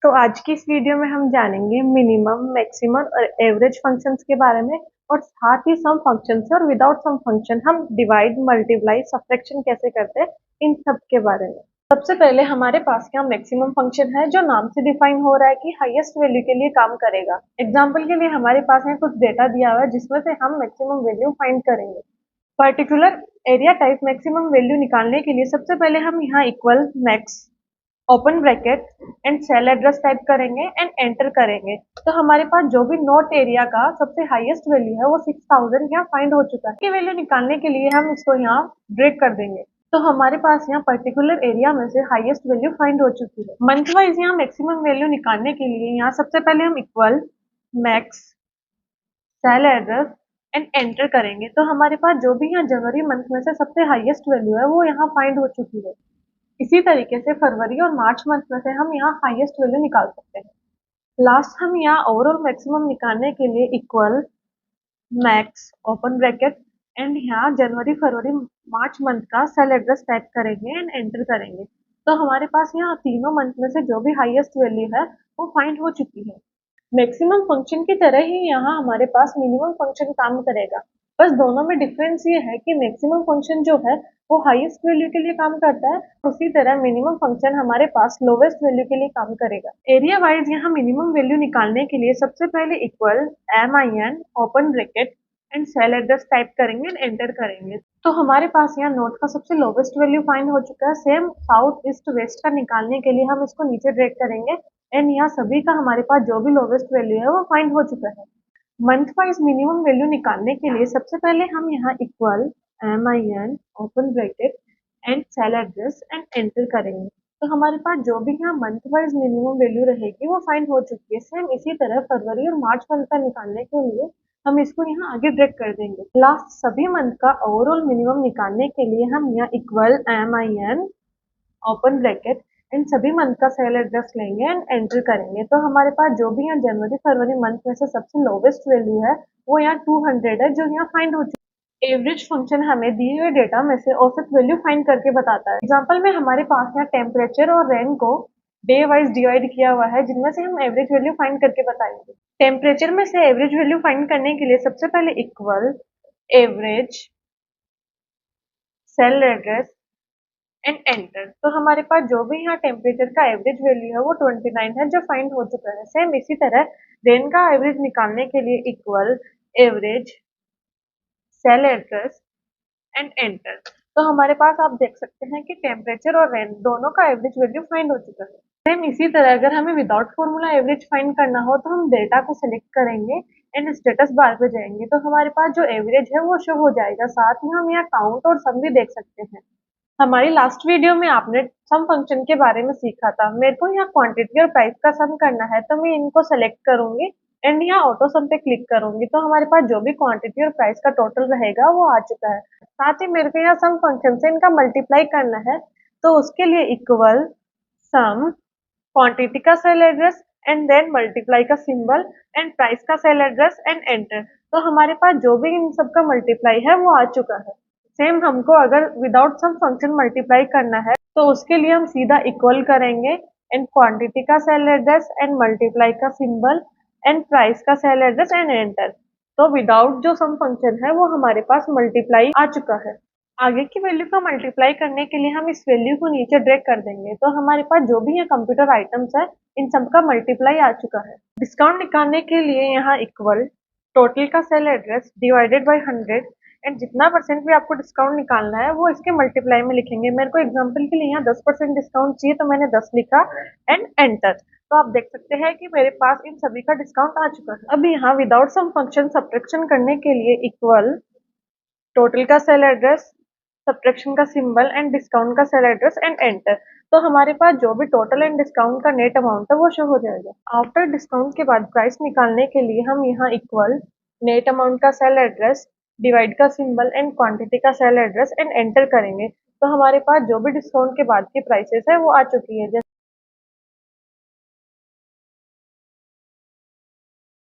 तो आज की इस वीडियो में हम जानेंगे मिनिमम, मैक्सिमम और एवरेज फंक्शंस के बारे में और साथ ही सम फंक्शन से और विदाउट सम फंक्शन हम डिवाइड, मल्टीप्लाई, सब्ट्रैक्शन कैसे करते हैं इन सब के बारे में। सबसे पहले हमारे पास यहाँ मैक्सिमम फंक्शन है जो नाम से डिफाइन हो रहा है कि हाईएस्ट वैल्यू के लिए काम करेगा। एग्जाम्पल के लिए हमारे पास यहाँ कुछ डेटा दिया हुआ है जिसमें से हम मैक्सिमम वैल्यू फाइंड करेंगे। Particular area type maximum value निकालने के लिए सबसे पहले हम यहाँ equal max open bracket and cell address type करेंगे एंड एंटर करेंगे। तो हमारे पास जो भी नोट एरिया का सबसे हाईएस्ट वैल्यू है वो 6000 यहाँ फाइंड हो चुका है। की वैल्यू निकालने के लिए हम इसको यहाँ ब्रेक कर देंगे। तो हमारे पास यहाँ पर्टिकुलर एरिया में से हाईएस्ट वैल्यू फाइंड हो चुकी है। मंथ वाइज यहाँ मैक्सिमम वैल्यू निकालने के लिए यहाँ सबसे पहले हम equal max cell address and enter करेंगे। तो हमारे पास जो भी यहाँ जनवरी मंथ में से सबसे हाईएस्ट वैल्यू है वो यहाँ फाइंड हो चुकी है। इसी तरीके से फरवरी और मार्च मंथ में से हम यहाँ हाईएस्ट वैल्यू निकाल सकते हैं। लास्ट हम यहाँ ओवरऑल मैक्सिमम निकालने के लिए equal max open bracket and यहाँ जनवरी, फरवरी, मार्च मंथ का सेल एड्रेस टाइप करेंगे एंड एंटर करेंगे। तो हमारे पास यहाँ तीनों मंथ में से जो भी हाईएस्ट वैल्यू है वो फाइंड हो चुकी है। मैक्सिमम फंक्शन की तरह ही यहाँ हमारे पास मिनिमम फंक्शन काम करेगा, बस दोनों में डिफरेंस ये है कि मैक्सिमम फंक्शन जो है वो हाईएस्ट वैल्यू के लिए काम करता है, उसी तरह मिनिमम फंक्शन हमारे पास लोवेस्ट वैल्यू के लिए काम करेगा। एरिया वाइज यहाँ मिनिमम वैल्यू निकालने के लिए सबसे पहले equal MIN open bracket and cell address type करेंगे एंड एंटर करेंगे। तो हमारे पास यहाँ नोट का सबसे लोवेस्ट वैल्यू फाइंड हो चुका है। सेम साउथ ईस्ट वेस्ट का निकालने के लिए हम इसको नीचे ड्रैग करेंगे एंड यहाँ सभी का हमारे पास जो भी लोवेस्ट वैल्यू है वो फाइंड हो चुका है। मंथ वाइज मिनिमम वैल्यू निकालने के लिए सबसे पहले हम यहाँ equal MIN open bracket and cell address and enter करेंगे। तो हमारे पास जो भी यहाँ मंथ वाइज मिनिमम वैल्यू रहेगी वो फाइंड हो चुकी है। सेम इसी तरह फरवरी और मार्च मंथ का निकालने के लिए हम इसको यहाँ आगे ड्रैग कर देंगे। लास्ट सभी मंथ का ओवरऑल मिनिमम निकालने के लिए हम यहाँ equal MIN open bracket and सभी मंथ का सेल एड्रेस लेंगे एंड एंटर करेंगे। तो हमारे पास जो भी यहाँ जनवरी, फरवरी मंथ में से सबसे लोवेस्ट वैल्यू है वो यहाँ 200 है जो यहाँ फाइंड हो चुकी है। एवरेज फंक्शन हमें दिए हुए डेटा में से औसत वैल्यू फाइंड करके बताता है। एग्जाम्पल में हमारे पास यहाँ टेम्परेचर और रेन को डे वाइज डिवाइड किया हुआ है जिनमें से हम एवरेज वैल्यू फाइंड करके बताएंगे। टेम्परेचर में से एवरेज वैल्यू फाइंड करने के लिए सबसे पहले equal average cell address and enter. तो हमारे पास जो भी यहाँ टेम्परेचर का एवरेज वैल्यू है वो 29 है जो फाइंड हो चुका है। सेम इसी तरह रेन का एवरेज निकालने के लिए equal average cell address and enter. तो हमारे पास आप देख सकते हैं कि टेम्परेचर और रेन दोनों का एवरेज वैल्यू फाइंड हो चुका है। सेम इसी तरह अगर हमें विदाउट फॉर्मूला एवरेज फाइंड करना हो तो हम डेटा को सिलेक्ट करेंगे एंड स्टेटस बार पे जाएंगे। तो हमारे पास जो एवरेज है वो शो हो जाएगा। साथ ही हम यहाँ काउंट और सम भी देख सकते हैं। हमारी लास्ट वीडियो में आपने सम फंक्शन के बारे में सीखा था। मेरे को यहाँ क्वांटिटी और प्राइस का सम करना है तो मैं इनको सेलेक्ट करूंगी एंड यहाँ ऑटो सम पे क्लिक करूंगी। तो हमारे पास जो भी क्वांटिटी और प्राइस का टोटल रहेगा वो आ चुका है। साथ ही मेरे को यहाँ सम फंक्शन से इनका मल्टीप्लाई करना है तो उसके लिए इक्वल सम क्वांटिटी का cell address and then multiply का सिंबल एंड प्राइस का सेल एड्रेस एंड एंटर। तो हमारे पास जो भी इन सब का मल्टीप्लाई है वो आ चुका है। सेम हमको अगर विदाउट सम फंक्शन मल्टीप्लाई करना है तो उसके लिए हम सीधा इक्वल करेंगे एंड क्वांटिटी का सेल एड्रेस एंड मल्टीप्लाई का सिंबल एंड प्राइस का सेल एड्रेस एंड एंटर। तो विदाउट जो सम फंक्शन है वो हमारे पास मल्टीप्लाई आ चुका है। आगे की वैल्यू का मल्टीप्लाई करने के लिए हम इस वैल्यू को नीचे ड्रैग कर देंगे। तो हमारे पास जो भी यहाँ कंप्यूटर आइटम्स है इन सब का मल्टीप्लाई आ चुका है। डिस्काउंट निकालने के लिए यहाँ इक्वल टोटल का cell address divided by 100 and जितना परसेंट भी आपको डिस्काउंट निकालना है वो इसके मल्टीप्लाई में लिखेंगे। मेरे को एग्जांपल के लिए यहाँ 10% डिस्काउंट चाहिए तो मैंने 10 लिखा एंड एंटर। तो आप देख सकते हैं कि मेरे पास इन सभी का डिस्काउंट आ चुका है। अब यहाँ विदाउट सम फंक्शन सब्ट्रैक्शन करने के लिए इक्वल टोटल का सेल एड्रेस, सब्ट्रैक्शन का सिंबल एंड डिस्काउंट का सेल एड्रेस एंड एंटर। तो हमारे पास जो भी टोटल एंड डिस्काउंट का नेट अमाउंट है वो शो हो जाएगा। आफ्टर डिस्काउंट के बाद प्राइस निकालने के लिए हम यहाँ इक्वल नेट अमाउंट का सेल एड्रेस, डिवाइड का सिंबल एंड क्वांटिटी का सेल एड्रेस एंड एंटर करेंगे। तो हमारे पास जो भी डिस्काउंट के बाद की प्राइसेस है वो आ चुकी है।